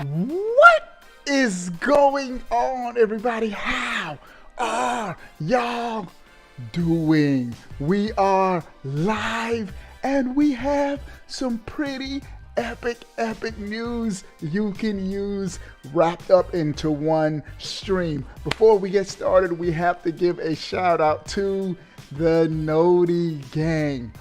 What is going on, everybody? How are y'all doing? We are live and we have some pretty epic news you can use wrapped up into one stream. Before we get started, we have to give a shout out to the Noti Gang.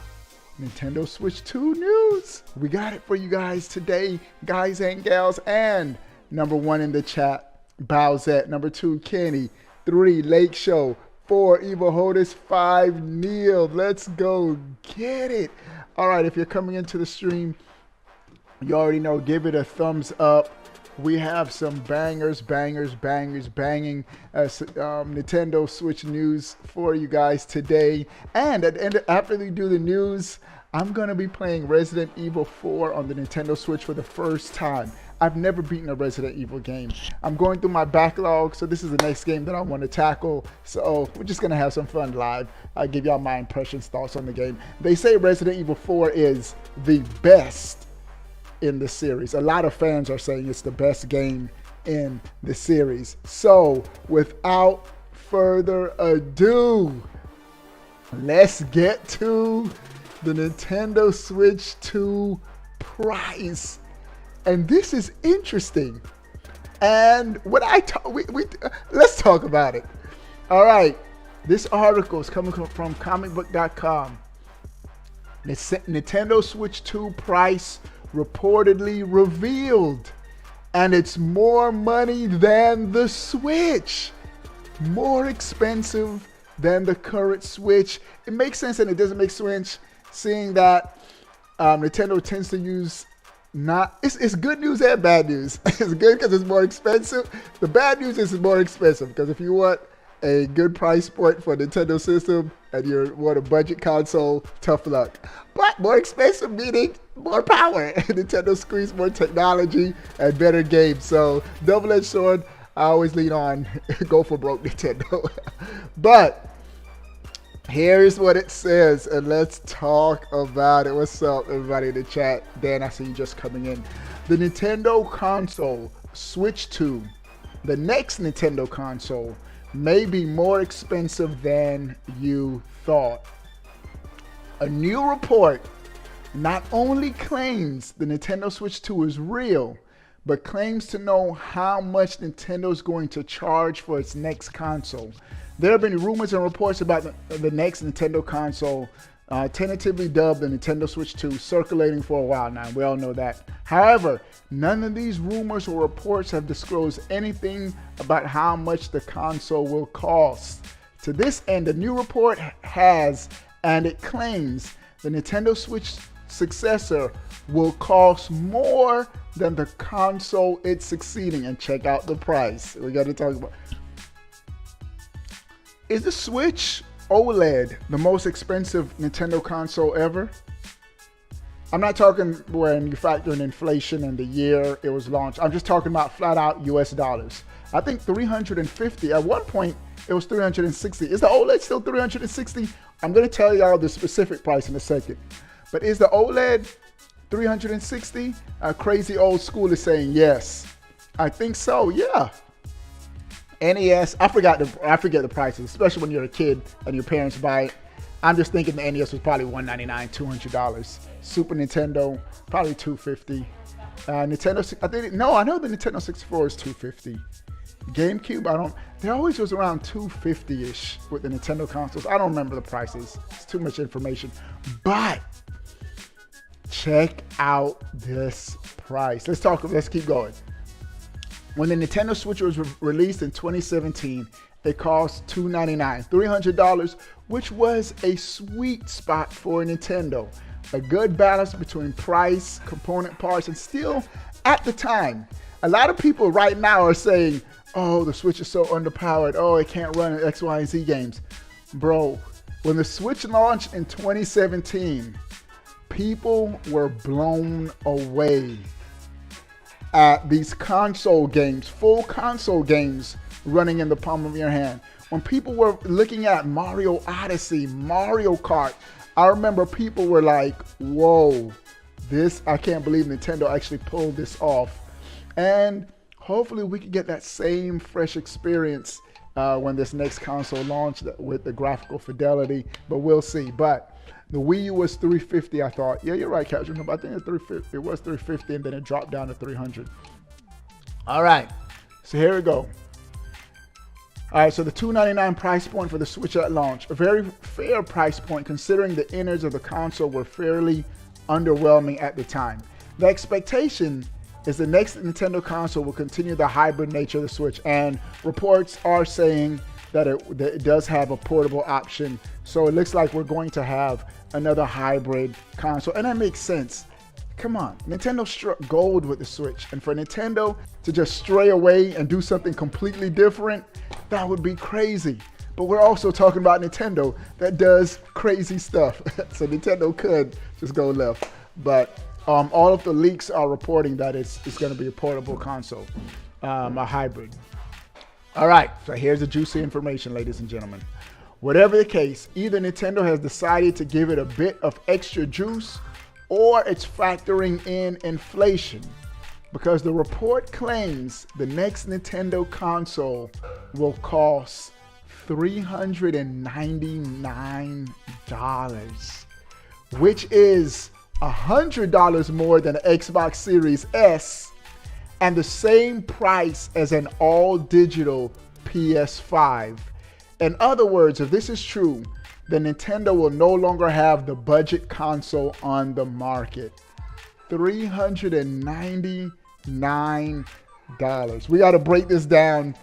Nintendo Switch 2 news. We got it for you guys today, guys and gals. And number 1 in the chat, Bowsette. Number 2, Kenny. 3, Lake Show. 4, Evil Hodis. 5, Neil. Let's go get it. All right, if you're coming into the stream, you already know, give it a thumbs up. We have some bangers banging Nintendo Switch news for you guys today. And at the end, after we do the news, I'm going to be playing Resident Evil 4 on the Nintendo Switch for the first time. I've never beaten a Resident Evil game. I'm going through my backlog, so this is the next game that I want to tackle. So we're just going to have some fun live. I'll give y'all my impressions, thoughts on the game. They say Resident Evil 4 is the best in the series. A lot of fans are saying it's the best game in the series. So without further ado, let's get to the Nintendo Switch 2 price. And this is interesting. And when I talk, let's talk about it. All right, this article is coming from comicbook.com. Nintendo Switch 2 price reportedly revealed, and it's more money than the Switch. more expensive than the current Switch. It makes sense and it doesn't make sense, seeing that Nintendo tends to use it's good news and bad news. It's good because it's more expensive. The bad news is it's more expensive because if you want a good price point for a Nintendo system and you want a budget console, tough luck. But more expensive meaning more power. Nintendo squeezes more technology and better games. So double-edged sword, I always lean on go for broke Nintendo. But here's what it says, and let's talk about it. What's up, everybody in the chat? Dan, I see you just coming in. The Nintendo console Switch 2, the next Nintendo console, may be more expensive than you thought. A new report not only claims the Nintendo Switch 2 is real, but claims to know how much Nintendo is going to charge for its next console. There have been rumors and reports about the next Nintendo console, tentatively dubbed the Nintendo Switch 2, circulating for a while now. We all know that. However, none of these rumors or reports have disclosed anything about how much the console will cost. To this end, a new report has, and it claims, the Nintendo Switch successor will cost more than the console it's succeeding. And check out the price. We got to talk about. Is the Switch OLED the most expensive Nintendo console ever? I'm not talking when you factor in inflation and the year it was launched. I'm just talking about flat out US dollars. I think 350. At one point, it was 360. Is the OLED still 360? I'm going to tell y'all the specific price in a second. But is the OLED 360? Crazy Old School is saying yes. I think so, yeah. NES, I forget the prices, especially when you're a kid and your parents buy it. I'm just thinking the NES was probably $199, $200. Super Nintendo, probably $250. Nintendo, I know the Nintendo 64 is $250. GameCube, there always was around $250-ish with the Nintendo consoles. I don't remember the prices. It's too much information. But check out this price. Let's keep going. When the Nintendo Switch was released in 2017, it cost $299, $300, which was a sweet spot for Nintendo. A good balance between price, component parts, and still, at the time, a lot of people right now are saying, oh, the Switch is so underpowered. Oh, it can't run X, Y, and Z games. Bro, when the Switch launched in 2017, people were blown away at these console games, full console games running in the palm of your hand. When people were looking at Mario Odyssey, Mario Kart, I remember people were like, whoa, I can't believe Nintendo actually pulled this off. And hopefully we can get that same fresh experience when this next console launched with the graphical fidelity, but we'll see. But the Wii U was $350, I thought. Yeah, you're right, Captain. I think it's $350. It was $350, and then it dropped down to $300. All right, so here we go. All right, so the $299 price point for the Switch at launch, a very fair price point considering the innards of the console were fairly underwhelming at the time. The expectation is the next Nintendo console will continue the hybrid nature of the Switch, and reports are saying that it does have a portable option. So it looks like we're going to have another hybrid console, and that makes sense. Come on, Nintendo struck gold with the Switch, and for Nintendo to just stray away and do something completely different, that would be crazy. But we're also talking about Nintendo that does crazy stuff. So Nintendo could just go left. But all of the leaks are reporting that it's going to be a portable console, a hybrid. All right, so here's the juicy information, ladies and gentlemen. Whatever the case, either Nintendo has decided to give it a bit of extra juice or it's factoring in inflation, because the report claims the next Nintendo console will cost $399, which is $100 more than the Xbox Series S and the same price as an all-digital PS5. In other words, if this is true, then Nintendo will no longer have the budget console on the market. $399. We got to break this down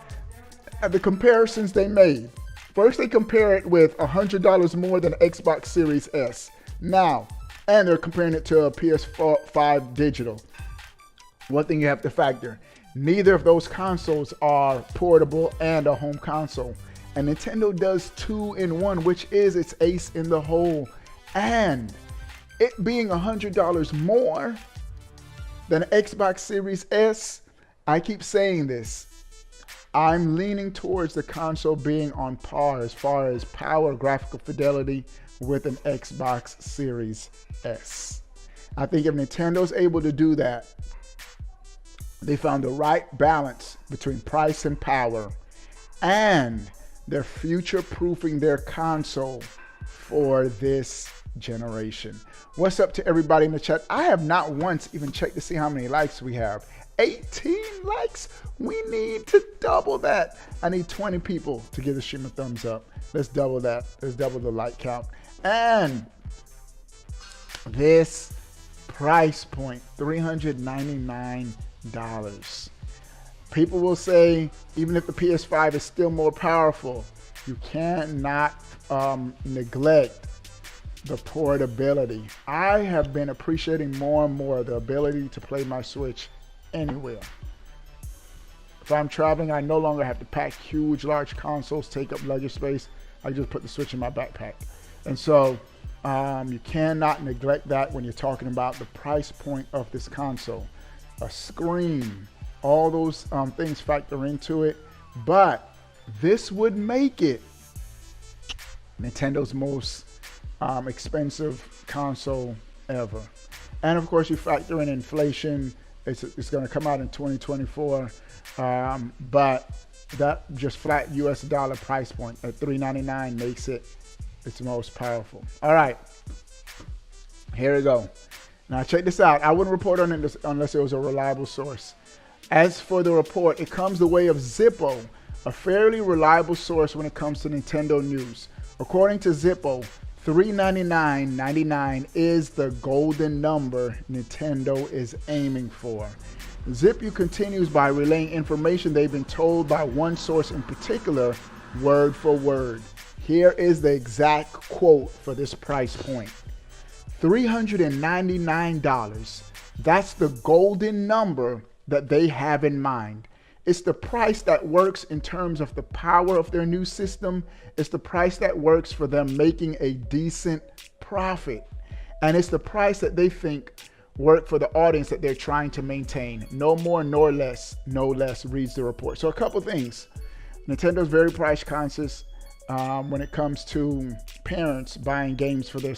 at the comparisons they made. First, they compare it with $100 more than Xbox Series S. Now, and they're comparing it to a PS5 digital. One thing you have to factor, neither of those consoles are portable and a home console. And Nintendo does 2-in-1, which is its ace in the hole. And it being $100 more than Xbox Series S, I keep saying this, I'm leaning towards the console being on par as far as power, graphical fidelity with an Xbox Series S. I think if Nintendo's able to do that, they found the right balance between price and power, and they're future-proofing their console for this generation. What's up to everybody in the chat? I have not once even checked to see how many likes we have. 18 likes. We need to double that. I need 20 people to give the stream a thumbs up. Let's double that. Let's double the like count. And this price point, $399. People will say, even if the PS5 is still more powerful, you cannot neglect the portability. I have been appreciating more and more the ability to play my Switch anywhere. If I'm traveling, I no longer have to pack huge, large consoles, take up luggage space. I just put the Switch in my backpack. And so you cannot neglect that when you're talking about the price point of this console. A screen, all those things factor into it. But this would make it Nintendo's most expensive console ever. And of course, you factor in inflation. It's going to come out in 2024, but that just flat US dollar price point at $399 makes it its most powerful. All right, here we go. Now check this out. I wouldn't report on it unless it was a reliable source. As for the report, it comes the way of Zippo, a fairly reliable source when it comes to Nintendo news. According to Zippo, $399.99 is the golden number Nintendo is aiming for. Zippo continues by relaying information they've been told by one source in particular, word for word. Here is the exact quote for this price point. $399. That's the golden number that they have in mind. It's the price that works in terms of the power of their new system. It's the price that works for them making a decent profit. And it's the price that they think work for the audience that they're trying to maintain. No more nor less, no less, reads the report. So a couple things. Nintendo's very price conscious when it comes to parents buying games for their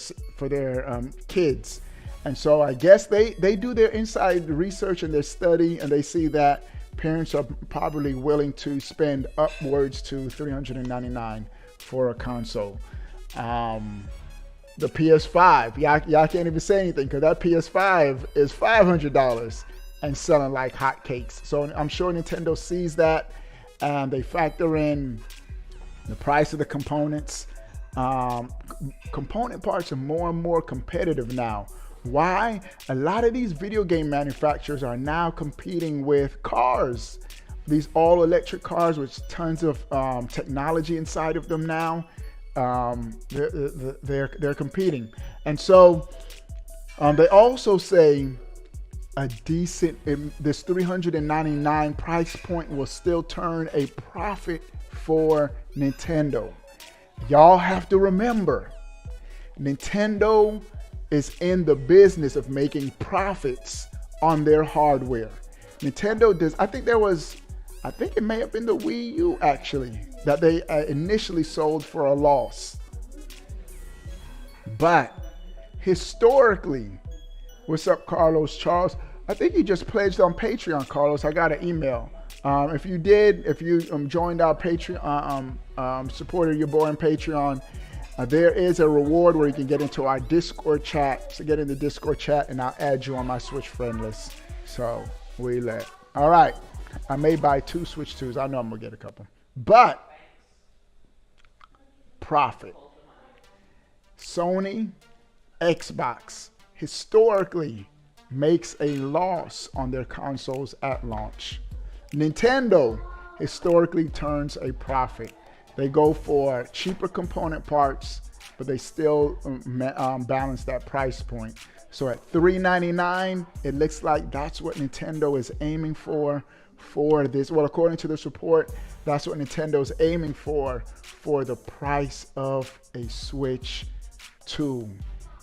kids. And so I guess they do their inside research and their study, and they see that parents are probably willing to spend upwards to $399 for a console. The PS5, y'all can't even say anything because that PS5 is $500 and selling like hotcakes. So I'm sure Nintendo sees that, and they factor in the price of the components. Component parts are more and more competitive now. Why? A lot of these video game manufacturers are now competing with cars. These all-electric cars with tons of technology inside of them now. They're competing. And so they also say this $399 price point will still turn a profit for Nintendo. Y'all have to remember, Nintendo is in the business of making profits on their hardware. Nintendo does, I think it may have been the Wii U actually, that they initially sold for a loss. But historically, what's up, Carlos Charles? I think you just pledged on Patreon, Carlos. I got an email. If you joined our Patreon, supported your boy on Patreon, there is a reward where you can get into our Discord chat. So get in the Discord chat and I'll add you on my Switch friend list. So all right. I may buy 2 Switch 2s. I know I'm going to get a couple. But profit. Sony, Xbox historically makes a loss on their consoles at launch. Nintendo historically turns a profit. They go for cheaper component parts, but they still balance that price point. So at $3.99, it looks like that's what Nintendo is aiming for this. Well, according to this report, that's what Nintendo is aiming for the price of a Switch 2.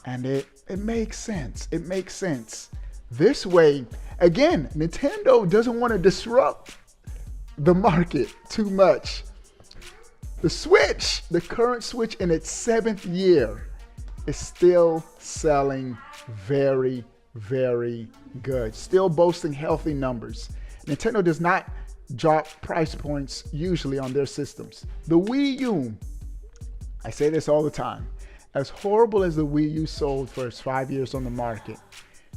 And it makes sense. It makes sense. This way, again, Nintendo doesn't want to disrupt the market too much. The Switch, the current Switch in its 7th year, is still selling very, very good. Still boasting healthy numbers. Nintendo does not drop price points usually on their systems. The Wii U, I say this all the time, as horrible as the Wii U sold for its 5 years on the market,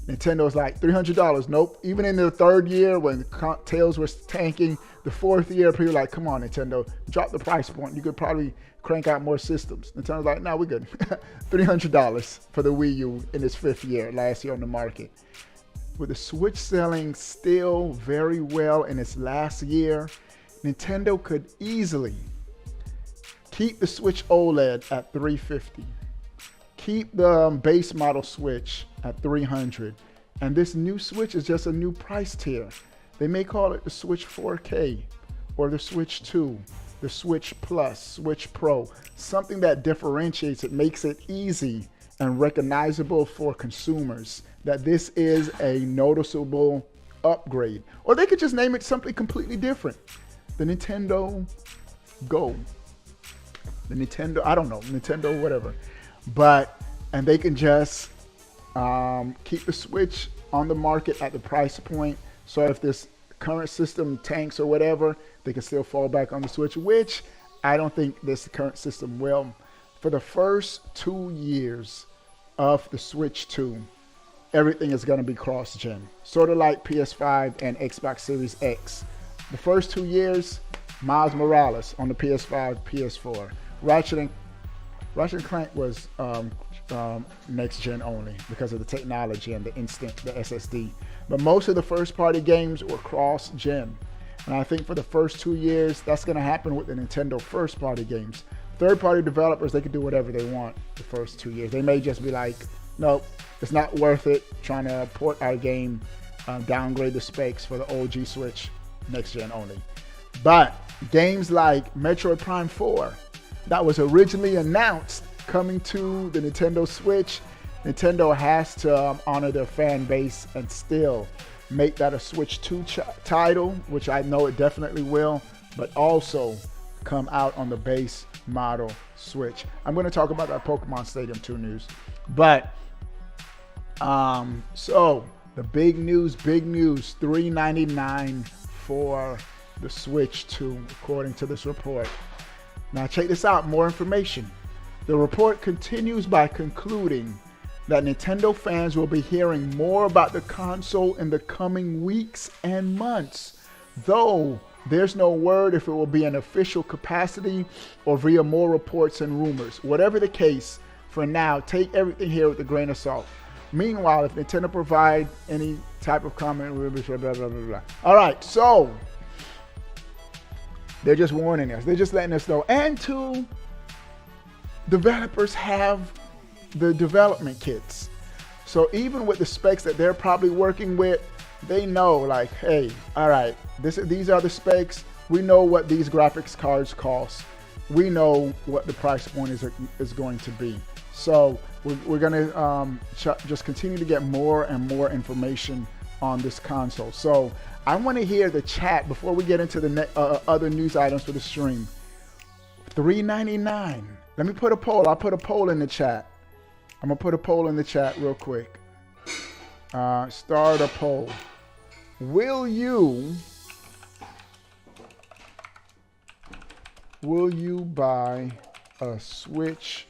Nintendo's like $300. Nope. Even in the 3rd year when Tails was tanking, the 4th year, people were like, come on, Nintendo, drop the price point. You could probably crank out more systems. Nintendo's like, no, we're good. $300 for the Wii U in its 5th year, last year on the market. With the Switch selling still very well in its last year, Nintendo could easily keep the Switch OLED at $350. Keep the base model Switch at $300. And this new Switch is just a new price tier. They may call it the Switch 4K or the Switch 2, the Switch Plus, Switch Pro, something that differentiates it, makes it easy and recognizable for consumers that this is a noticeable upgrade. Or they could just name it something completely different. The Nintendo Go. The Nintendo, I don't know, Nintendo whatever. And they can just keep the Switch on the market at the price point. So if this current system tanks or whatever, they can still fall back on the Switch, which I don't think this current system will. For the first 2 years of the Switch 2, everything is going to be cross-gen. Sort of like PS5 and Xbox Series X. The first 2 years, Miles Morales on the PS5, PS4. Ratchet and Clank was next gen only because of the technology and the SSD. But most of the first party games were cross gen. And I think for the first 2 years, that's going to happen with the Nintendo first party games. Third party developers, they can do whatever they want the first 2 years. They may just be like, nope, it's not worth it trying to port our game, downgrade the specs for the OG Switch, next gen only. But games like Metroid Prime 4, that was originally announced coming to the Nintendo Switch, Nintendo has to honor their fan base and still make that a Switch 2 title, which I know it definitely will, but also come out on the base model Switch. I'm going to talk about that Pokemon Stadium 2 news. But, so the big news, $399 for the Switch 2, according to this report. Now check this out, more information. The report continues by concluding that Nintendo fans will be hearing more about the console in the coming weeks and months, though there's no word if it will be an official capacity or via more reports and rumors. Whatever the case, for now, take everything here with a grain of salt. Meanwhile, if Nintendo provide any type of comment, blah, blah, blah, blah, blah. All right, so they're just warning us. They're just letting us know. And two, developers have the development kits. So even with the specs that they're probably working with, they know like, hey, all right, these are the specs. We know what these graphics cards cost. We know what the price point is going to be. So we're going to just continue to get more and more information on this console. So I want to hear the chat before we get into the other news items for the stream. $399. Let me put a poll. I'll put a poll in the chat. I'm going to put a poll in the chat real quick. Start a poll. Will you buy a Switch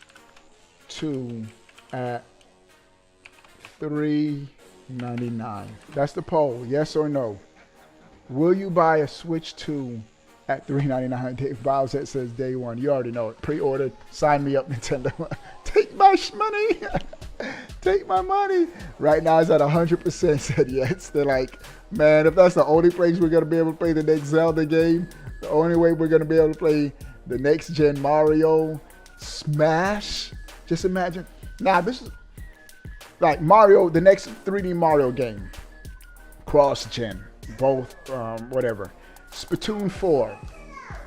2 at $399? That's the poll. Yes or no? Will you buy a Switch 2 at $399? Dave Bowsette says day one. You already know it. Pre-ordered. Sign me up, Nintendo. Take my money. Take my money. Right now it's at 100% said yes. They're like, man, if that's the only place we're going to be able to play the next Zelda game, The only way we're going to be able to play the next gen Mario, Smash. Just imagine. Now, this is like Mario, the next 3D Mario game. Cross-gen. Both, whatever. Splatoon 4.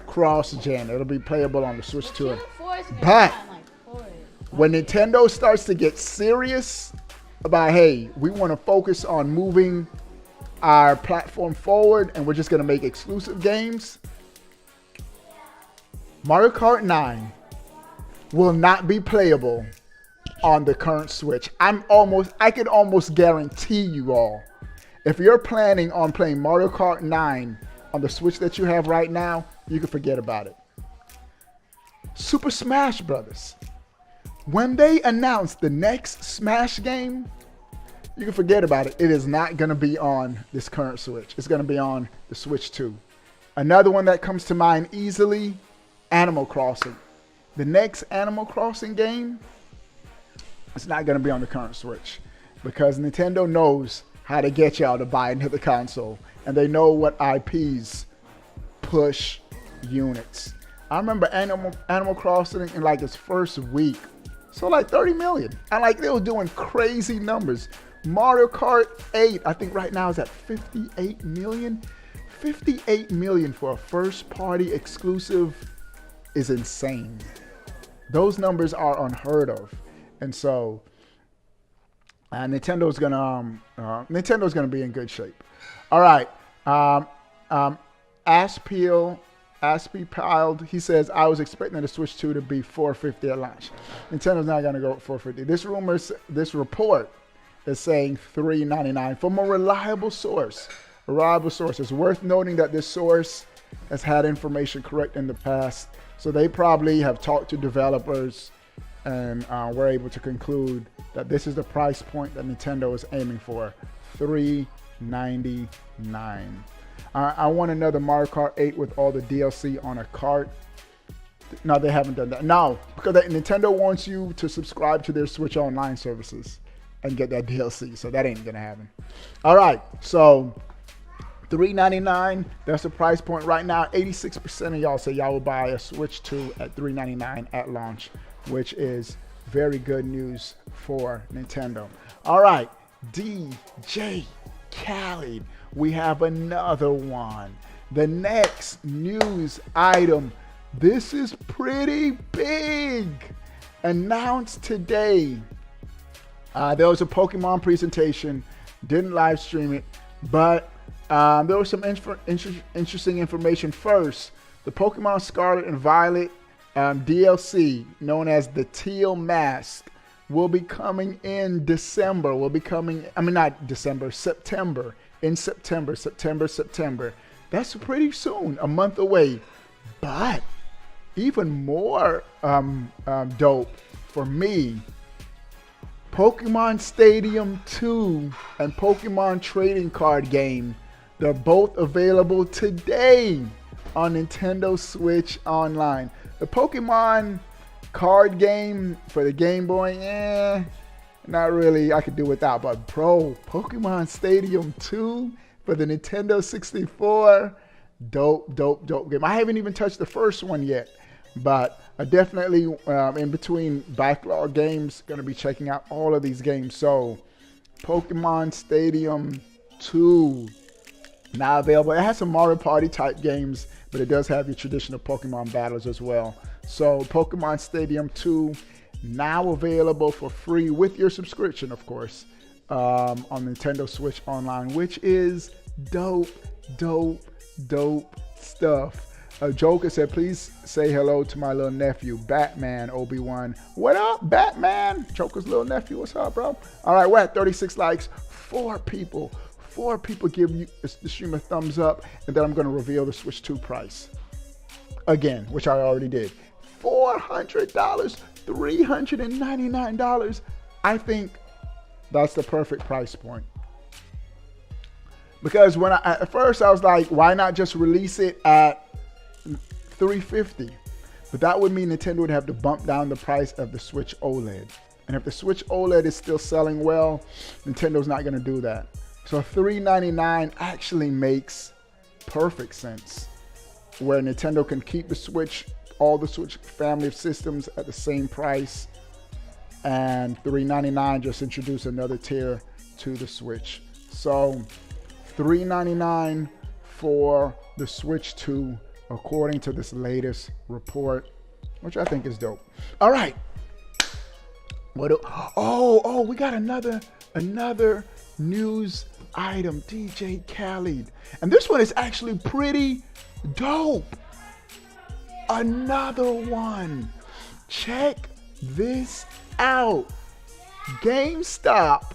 Cross-gen. It'll be playable on the Switch 2. But when Nintendo starts to get serious about, hey, we want to focus on moving our platform forward and we're just going to make exclusive games, Mario Kart 9 will not be playable on the current Switch. I can almost guarantee you all, if you're planning on playing Mario Kart 9 on the Switch that you have right now, you can forget about it. Super Smash Brothers. When they announce the next Smash game, you can forget about it. It is not going to be on this current Switch. It's going to be on the Switch 2. Another one that comes to mind easily, Animal Crossing. The next Animal Crossing game, it's not going to be on the current Switch because Nintendo knows how to get y'all to buy into the console, and they know what IPs push units. I remember Animal Crossing in like its first week, so like 30 million. And like they were doing crazy numbers. Mario Kart 8, I think right now is at 58 million. 58 million for a first party exclusive is insane. Those numbers are unheard of. And so Nintendo's gonna be in good shape. All right. Aspie Piled, he says, I was expecting the Switch 2 to be $450 at launch. Nintendo's not going to go $450. This report is saying $399 from a reliable source. It's worth noting that this source has had information correct in the past. So they probably have talked to developers and were able to conclude that this is the price point that Nintendo is aiming for, $399. I want another Mario Kart 8 with all the DLC on a cart. No, they haven't done that. No, because Nintendo wants you to subscribe to their Switch Online services and get that DLC. So that ain't going to happen. All right. So $399, that's the price point right now. 86% of y'all say y'all will buy a Switch 2 at $399 at launch, which is very good news for Nintendo. All right. DJ Khaled. We have another one. The next news item. This is pretty big. Announced today. There was a Pokemon presentation. Didn't live stream it, but there was some interesting information. First, the Pokemon Scarlet and Violet DLC, known as the Teal Mask, will be coming in December. September. In September. That's pretty soon, a month away. But even more dope for me, Pokemon Stadium 2 and Pokemon Trading Card Game, they're both available today on Nintendo Switch Online. The Pokemon card game for the Game Boy, not really, I could do without, but bro, Pokemon Stadium 2 for the Nintendo 64, dope game. I haven't even touched the first one yet, but I definitely, in between backlog games, going to be checking out all of these games. So, Pokemon Stadium 2, now available. It has some Mario Party type games, but it does have your traditional Pokemon battles as well. So, Pokemon Stadium 2, now available for free with your subscription, of course, on Nintendo Switch Online, which is dope stuff. Joker said, please say hello to my little nephew, Batman Obi-Wan. What up, Batman? Joker's little nephew, what's up, bro? All right, we're at 36 likes. Four people give you the stream a thumbs up, and then I'm going to reveal the Switch 2 price again, which I already did. $400, $399. I think that's the perfect price point. Because at first I was like, why not just release it at $350? But that would mean Nintendo would have to bump down the price of the Switch OLED. And if the Switch OLED is still selling well, Nintendo's not going to do that. So $399 actually makes perfect sense. where Nintendo can keep the Switch, all the Switch family of systems at the same price, and $399 just introduce another tier to the Switch. So $399 for the Switch 2, according to this latest report, which I think is dope. All right. We got another news item, DJ Khaled. And this one is actually pretty dope. Another one. Check this out. GameStop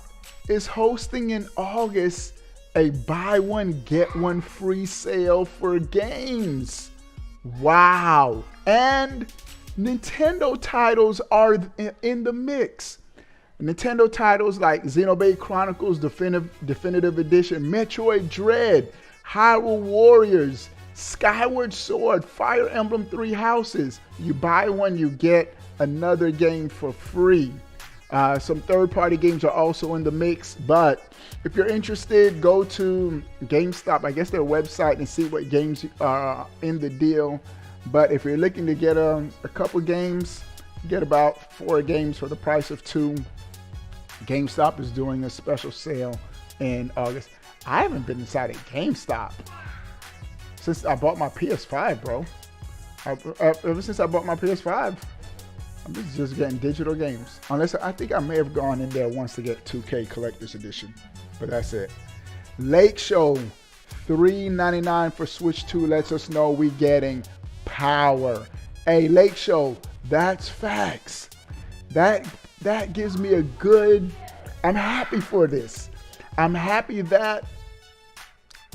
is hosting in August a buy one, get one free sale for games. Wow. And Nintendo titles are in the mix. Nintendo titles like Xenoblade Chronicles Definitive Edition, Metroid Dread, Hyrule Warriors, Skyward Sword, Fire Emblem Three Houses. You buy one, you get another game for free. Some third-party games are also in the mix, but if you're interested, go to GameStop, I guess their website, and see what games are in the deal. But if you're looking to get a couple games, get about 4 games for the price of 2. GameStop is doing a special sale in August. I haven't been inside a GameStop since I bought my PS5, bro. Ever since I bought my PS5, I'm just getting digital games. Unless I think I may have gone in there once to get 2K Collector's Edition, but that's it. Lake Show, $399 for Switch 2 lets us know we getting power. Hey, Lake Show, that's facts. That gives me a good, I'm happy for this. I'm happy that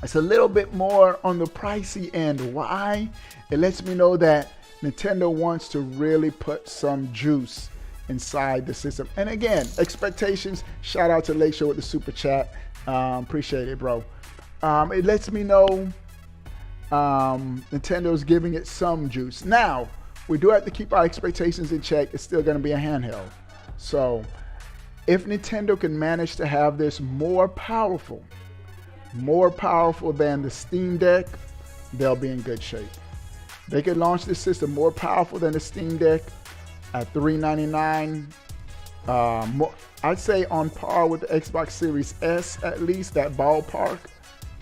it's a little bit more on the pricey end. Why? It lets me know that Nintendo wants to really put some juice inside the system. And again, expectations, shout out to Lake Show with the super chat. Appreciate it, bro. It lets me know Nintendo's giving it some juice. Now, we do have to keep our expectations in check. It's still going to be a handheld. So if Nintendo can manage to have this more powerful than the Steam Deck, they'll be in good shape. They could launch this system more powerful than the Steam Deck at $399. I'd say on par with the Xbox Series S, at least that ballpark.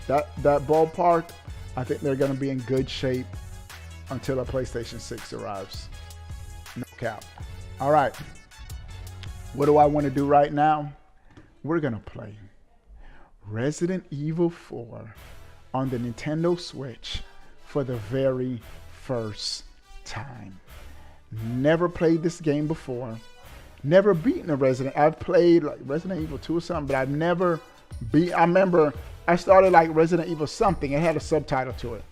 That ballpark, I think they're going to be in good shape until a PlayStation 6 arrives. No cap. All right. What do I want to do right now? We're going to play Resident Evil 4 on the Nintendo Switch for the very first time. Never played this game before. Never beaten a Resident. I've played like Resident Evil 2 or something, but I've never beat. I remember I started like Resident Evil something. It had a subtitle to it.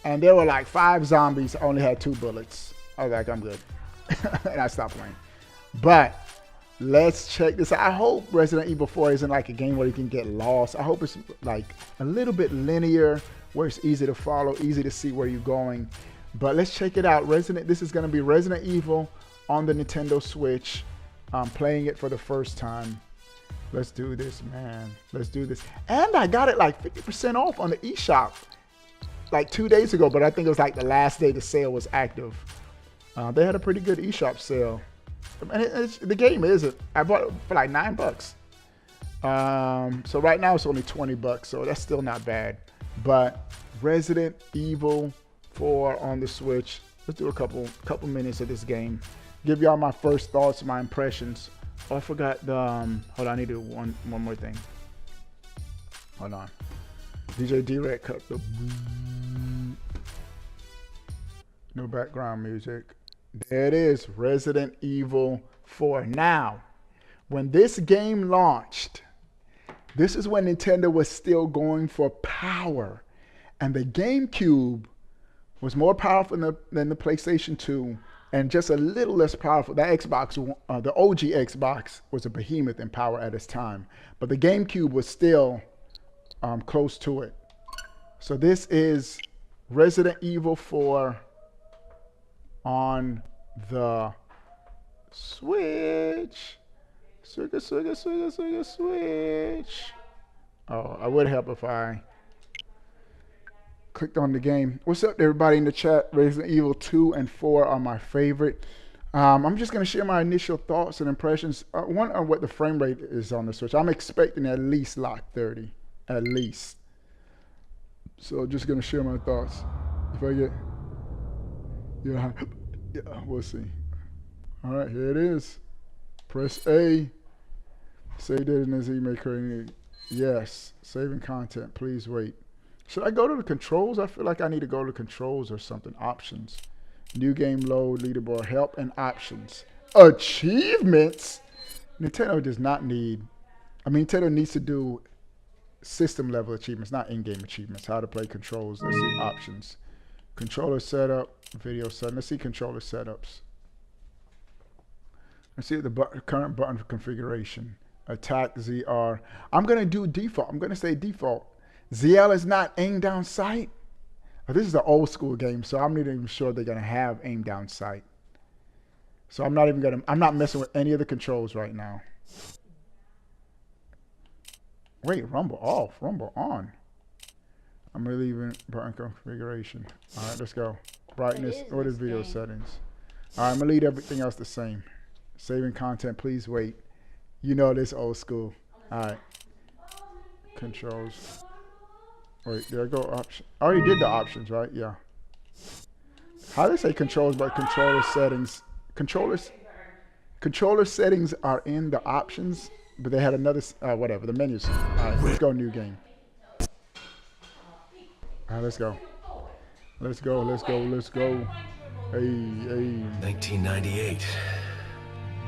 And there were like 5 zombies. I only had 2 bullets. I was like, I'm good. And I stopped playing. But let's check this out. I hope Resident Evil 4 isn't like a game where you can get lost. I hope it's like a little bit linear, where it's easy to follow, easy to see where you're going. But let's check it out. This is going to be Resident Evil on the Nintendo Switch. I'm playing it for the first time. Let's do this, man. Let's do this. And I got it like 50% off on the eShop like 2 days ago, but I think it was like the last day the sale was active. They had a pretty good eShop sale. And the game is, I bought it for like $9. So right now it's only $20, so that's still not bad. But Resident Evil 4 on the Switch. Let's do a couple minutes of this game. Give y'all my first thoughts, my impressions. Oh, I forgot the, hold on, I need to do one more thing. Hold on. DJ D-Rec cut the no background music. There it is, Resident Evil 4. Now, when this game launched, this is when Nintendo was still going for power. And the GameCube was more powerful than the PlayStation 2 and just a little less powerful. The Xbox, the OG Xbox was a behemoth in power at its time. But the GameCube was still close to it. So this is Resident Evil 4 on the Switch. Switch. Oh, I would help if I Clicked on the game. What's up, everybody in the chat? Resident Evil 2 and 4 are my favorite. I'm just going to share my initial thoughts and impressions. One on what the frame rate is on the Switch. I'm expecting at least lock 30. At least. So just going to share my thoughts. If I get... Yeah, we'll see. All right, here it is. Press A. Save data in this email currently. Yes. Saving content. Please wait. Should I go to the controls? I feel like I need to go to controls or something. Options. New game load, leaderboard, help, and options. Achievements? Nintendo does not need... I mean, Nintendo needs to do system level achievements, not in-game achievements. How to play controls. Let's see. Options. Controller setup. Video setting. Let's see controller setups. Let's see the current button configuration. Attack ZR. I'm going to do default. I'm going to say default. ZL is not aim down sight. Oh, this is an old school game, so I'm not even sure they're gonna have aim down sight. So I'm not messing with any of the controls right now. Wait, rumble off, rumble on. I'm leaving button configuration. All right, let's go. Brightness, what is video settings? All right, I'm gonna leave everything else the same. Saving content, please wait. You know this old school. All right. Controls. Wait, there I go. Option. I already did the options, right? Yeah. How do they say controls, but controller settings? Controller settings are in the options, but they had another, whatever, the menus. All right, let's go new game. All right, let's go. Let's go, let's go, let's go. Hey, hey. 1998.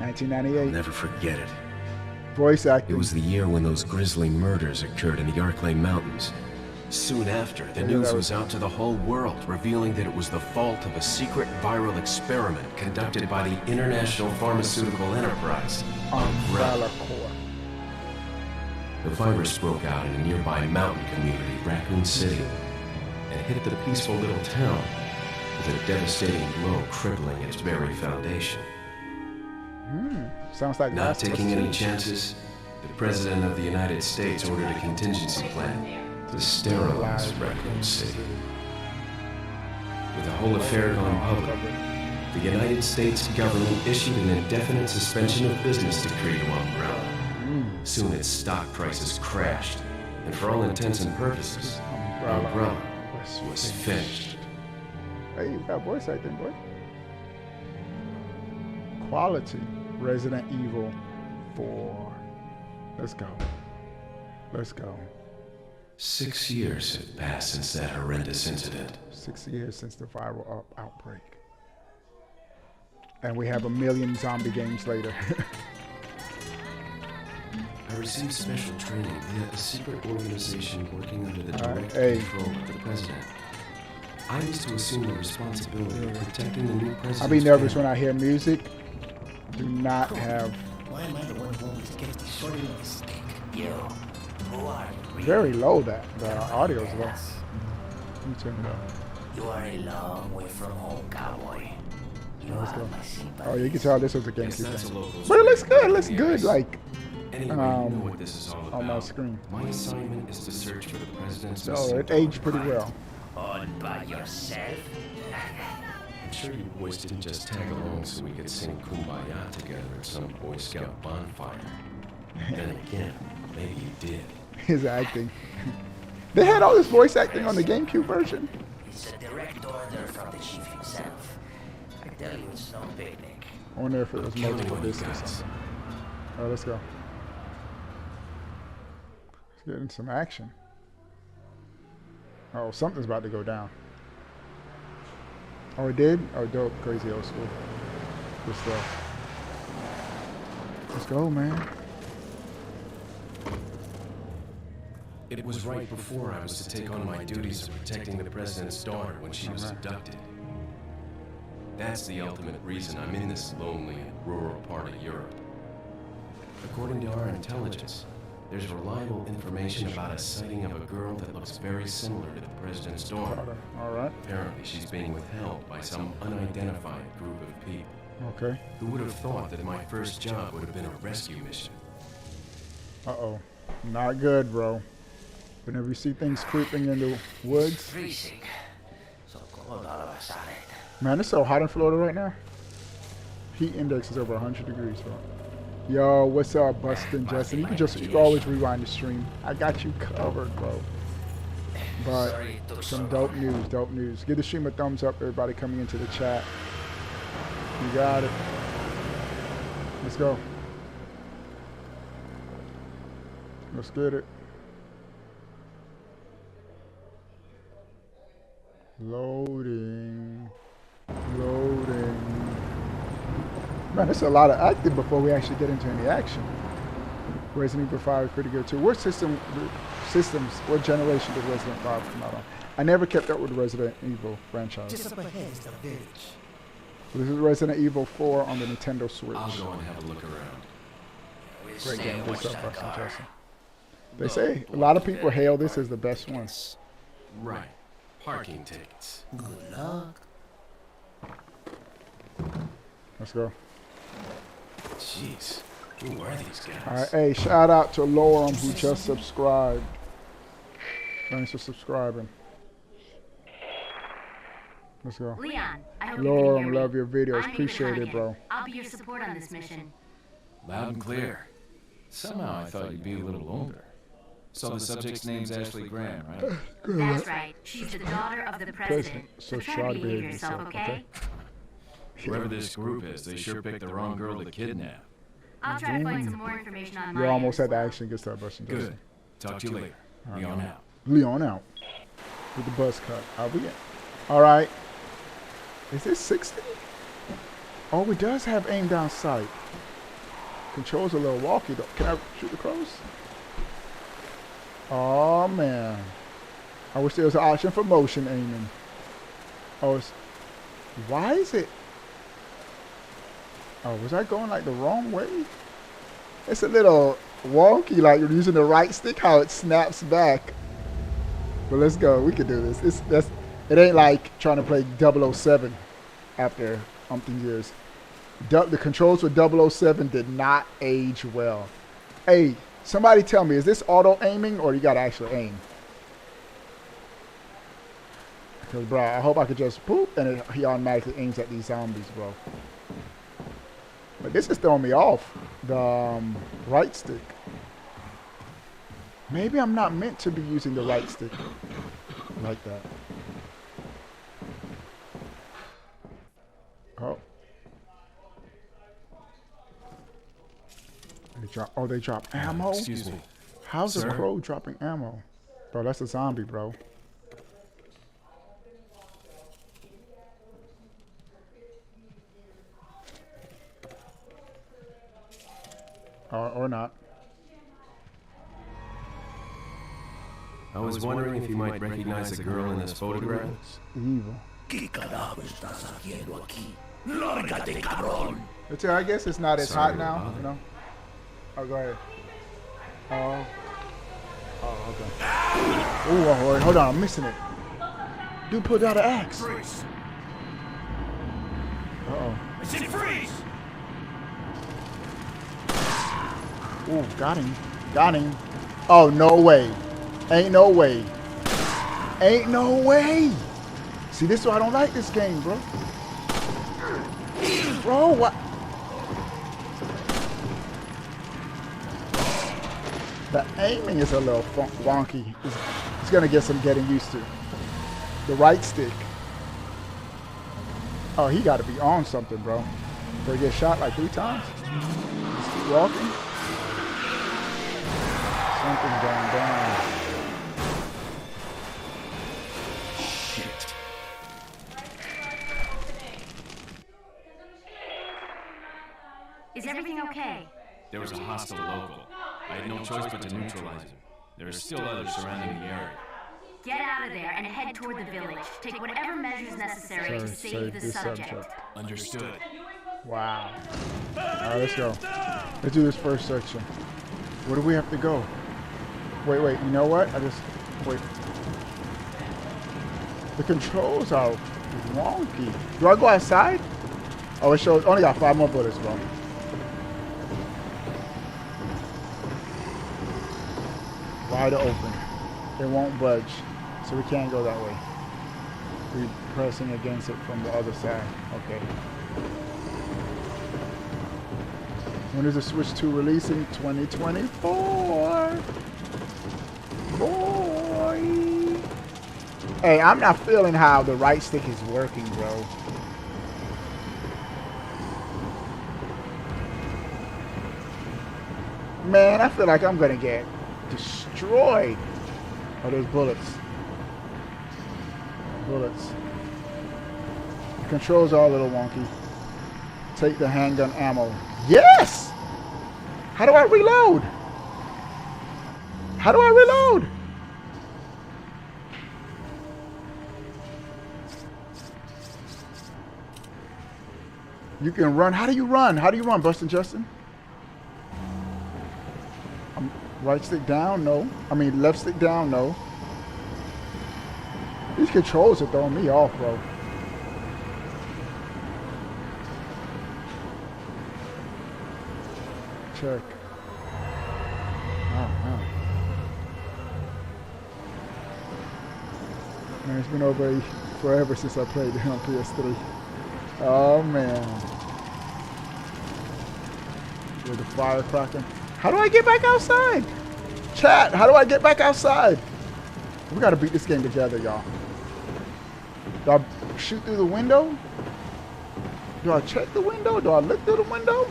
1998. I'll never forget it. Voice acting. It was the year when those grisly murders occurred in the Arklay Mountains. Soon after, the news was out to the whole world, revealing that it was the fault of a secret viral experiment conducted by the international pharmaceutical enterprise, Umbrella Corp. The virus broke out in a nearby mountain community, Raccoon City, and hit the peaceful little town with a devastating blow crippling its very foundation. Sounds like not taking any chances, the President of the United States ordered a contingency plan to sterilize Raccoon City. With the whole affair gone public, the United States government issued an indefinite suspension of business decree to Umbrella. Soon its stock prices crashed, and for all intents and purposes, Umbrella was finished. Hey, you got voice acting, boy. Quality. Resident Evil 4. Let's go. Let's go. 6 years have passed since that horrendous incident. 6 years since the viral outbreak. And we have 1 million zombie games later. I received special training via a secret organization working under the direct control of the president. I was to assume the responsibility of protecting the new president. I'll be nervous when I hear music. Do not have... Why am I the one who always gets the short end of the stick? You. Who are you? Very low, the audio is low. Let me turn it up. You are a long way from home, cowboy. Let's go. Oh, you can tell this was a GameCube game. But it looks good. It looks good, like, Anyway, you know what this is all about. on my screen. My assignment is to search for the president's So missing it aged daughter. pretty well. All by yourself? I'm sure you boys didn't just tag along so we could sing Kumbaya together at some Boy Scout bonfire. Then again, maybe you did. His acting. They had all this voice acting on the GameCube version. It's a direct order from the chief himself. I tell you, it's no picnic. I wonder if it was Counting multiple on you discs or guys. something. All right, let's go. Let's get into some action. Oh, something's about to go down. Oh, it did? Oh, dope. Crazy old school. Good stuff. Let's go, man. It was right before I was to take on my duties of protecting the president's daughter when she was abducted. That's the ultimate reason I'm in this lonely and rural part of Europe. According to our intelligence, there's reliable information about a sighting of a girl that looks very similar to the president's daughter. All right. Apparently, she's being withheld by some unidentified group of people. Okay. Who would have thought that my first job would have been a rescue mission? Uh-oh. Not good, bro. Whenever you see things creeping in the woods. Freezing. So cold all of a sudden. Man, it's so hot in Florida right now. Heat index is over 100 degrees, bro. Yo, what's up, Bustin' Justin? You can always rewind the stream. I got you covered, bro. But some dope news, dope news. Give the stream a thumbs up, everybody coming into the chat. You got it. Let's go. Let's get it. Loading. Loading. Man, there's a lot of acting before we actually get into any action. Resident Evil 5 is pretty good too. What systems, what generation did Resident 5 come out on? I never kept up with the Resident Evil franchise. Just up ahead is the village. This is Resident Evil 4 on the Nintendo Switch. I'll go and have a look around. Great game, good stuff, Bustin' Justin. They say a lot of people hail this as the best one. Right. Parking tickets. Good luck. Let's go. Jeez. Who are these guys? All right, hey, shout out to Lorem who just subscribed. Thanks for subscribing. Let's go. Leon, I hope Lorem, love your videos. Appreciate it, bro. I'll be your support on this mission. Loud and clear. Somehow I thought you'd be a little older. So the subject's name's Ashley Graham, right? That's right. She's the daughter of the president. So try try to to behave behave yourself, yourself, okay? Whoever this group is, they sure picked the wrong girl to kidnap. I'll try to find some more information on my You almost end had as the well. action. Good stuff, Bustin' Good. Justin. Talk to you later. Leon out. Leon out. With the buzz cut. I'll be in. All right. Is this 60? Oh, it does have aim down sight. Controls a little wonky though. Can I shoot the crows? Oh man. I wish there was an option for motion aiming. Oh, it's, why is it? Oh, was I going like the wrong way? It's a little wonky, like you're using the right stick, how it snaps back. But let's go. We can do this. It ain't like trying to play 007 after umpteen years. The controls for 007 did not age well. Hey, somebody tell me, is this auto aiming or you gotta actually aim? Because, bro, I hope I could just poop and he automatically aims at these zombies, bro. But this is throwing me off. The right stick. Maybe I'm not meant to be using the right stick like that. Oh. They drop ammo? Excuse me. How's a Sir? crow dropping ammo? Bro, that's a zombie, bro. Or not. I was wondering if you might recognize the girl in this photograph. Evil. ¿Qué carajo estás haciendo aquí? ¡Lárgate, cabrón! I guess it's not as Sorry hot now, about you know? Oh, go ahead. Oh, okay. Oh, hold on, I'm missing it. Dude pulled out an axe. Freeze! Uh-oh. I said freeze! Ooh, got him. Got him. Oh, no way. Ain't no way. Ain't no way. See, this is why I don't like this game, bro. Bro, what? The aiming is a little wonky. It's going to get some getting used to. The right stick. Oh, he got to be on something, bro. Before he gets shot like 3 times. Just keep walking. Something's going down. Shit. Is everything okay? There was a hostile local. I had no choice but to neutralize him. There are still others surrounding the area. Get out of there and head toward the village. Take whatever measures necessary to save the subject. Understood. Wow. All right, let's go. Let's do this first section. Where do we have to go? Wait, you know what? Wait. The controls are wonky. Do I go outside? Oh, it shows, only got 5 more bullets, bro. Wide open. It won't budge. So we can't go that way. We're pressing against it from the other side. Okay. When is the Switch 2 releasing? 2024. Boy. Hey, I'm not feeling how the right stick is working, bro. Man, I feel like I'm gonna get destroyed. Oh, there's bullets. Bullets. The controls are a little wonky. Take the handgun ammo. Yes! How do I reload? How do I reload? You can run. How do you run? How do you run, Bustin' Justin? Right stick down? No. I mean, left stick down? No. These controls are throwing me off, bro. Check. Oh, no. Man, it's been over forever since I played it on PS3. Oh, man. With the fire cracking. How do I get back outside? Chat, how do I get back outside? We gotta beat this game together, y'all. Do I shoot through the window? Do I check the window? Do I look through the window?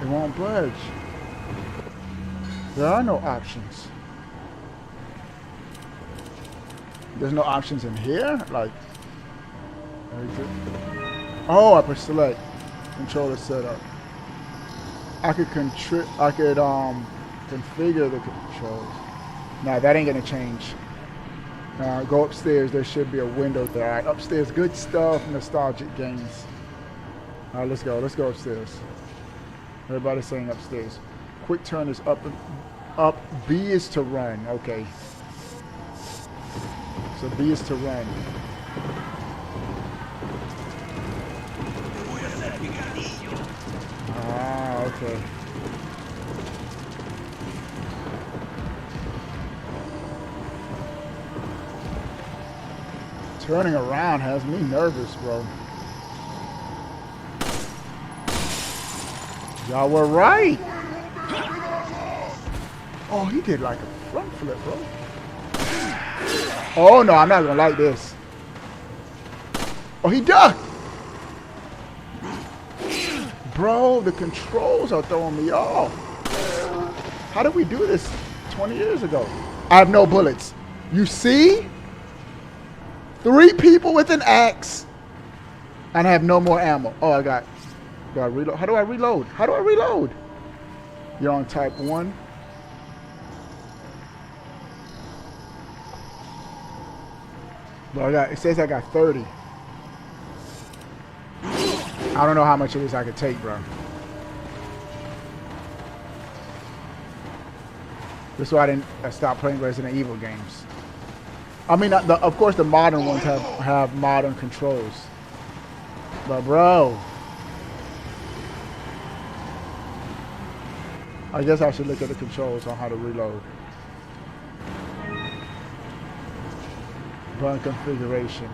It won't budge. There are no options. There's no options in here? Like, oh, I push select. Controller setup. I could configure the controls. Nah, that ain't gonna change. Go upstairs. There should be a window there. All right, upstairs. Good stuff. Nostalgic games. All right, let's go. Let's go upstairs. Everybody's saying upstairs. Quick turn is up. Up. B is to run. Okay. So B is to run. Ah, okay. Turning around has me nervous, bro. Y'all were right. Oh, he did like a front flip, bro. Oh, no, I'm not going to like this. Oh, he ducked. Bro, the controls are throwing me off. How did we do this 20 years ago? I have no bullets. You see? 3 people with an axe. And I have no more ammo. Oh, I got... Do I reload? How do I reload? How do I reload? You're on type 1. But it says I got 30. I don't know how much of this I could take, bro. This is why I stopped playing Resident Evil games. I mean, of course, the modern ones have modern controls. But, bro, I guess I should look at the controls on how to reload. Button configuration.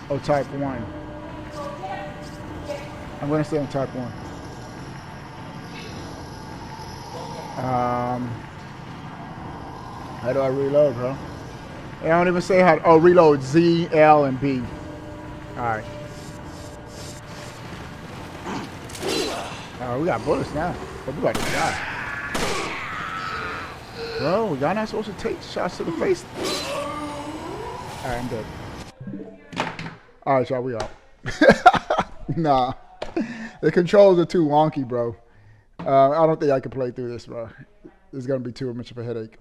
Oh, type 1. I'm going to stay on type 1. How do I reload, bro? I don't even say how. Oh, reload Z, L, and B. Alright. Oh, we got bullets now. But we about to die. Bro, y'all not supposed to take shots to the face. Alright, I'm dead. Alright, y'all, we out. Nah. The controls are too wonky, bro. I don't think I can play through this, bro. It's going to be too much of a headache.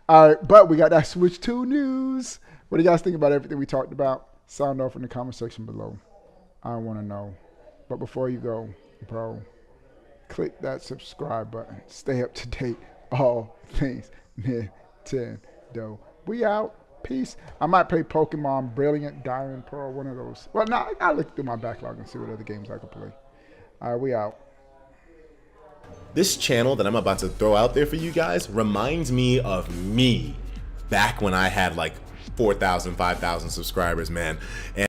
All right, but we got that Switch 2 news. What do you guys think about everything we talked about? Sound off in the comment section below. I want to know. But before you go, bro, click that subscribe button. Stay up to date. All things Nintendo. We out. Peace. I might play Pokemon Brilliant Diamond Pearl, one of those. Well, no, I'll look through my backlog and see what other games I can play. All right, we out. This channel that I'm about to throw out there for you guys reminds me of me back when I had like 4,000, 5,000 subscribers, man.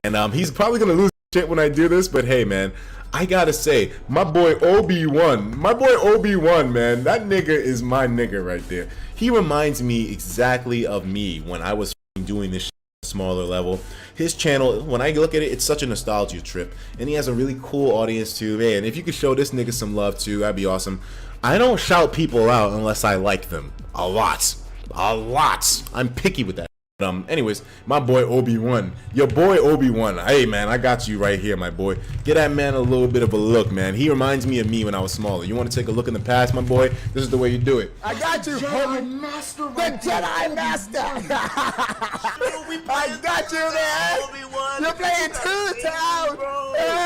And he's probably gonna lose shit when I do this, but hey, man, I gotta say, my boy Obi-Wan, man, that nigga is my nigga right there. He reminds me exactly of me when I was doing this shit on a smaller level. His channel, when I look at it, it's such a nostalgia trip, and he has a really cool audience too. Man, if you could show this nigga some love too, that'd be awesome. I don't shout people out unless I like them. A lot. I'm picky with that. Anyways, my boy Obi-Wan, your boy Obi-Wan. Hey, man, I got you right here, my boy. Get that man a little bit of a look, man. He reminds me of me when I was smaller. You want to take a look in the past, my boy? This is the way you do it. I got you, Jedi Master. The Jedi Master. I got you, man. You're playing two town.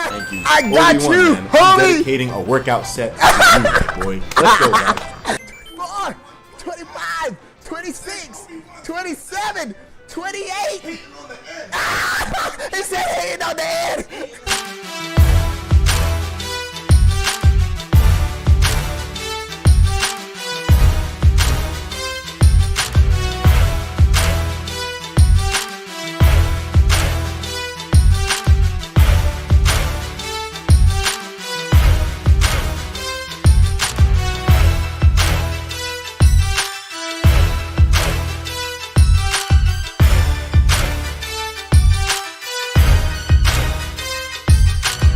Thank you. I got Obi-Wan, you, man. homie. I'm dedicating a workout set to you, my boy. Let's go, guys. 24, 25, 26, 27, 28. He said hating on the end.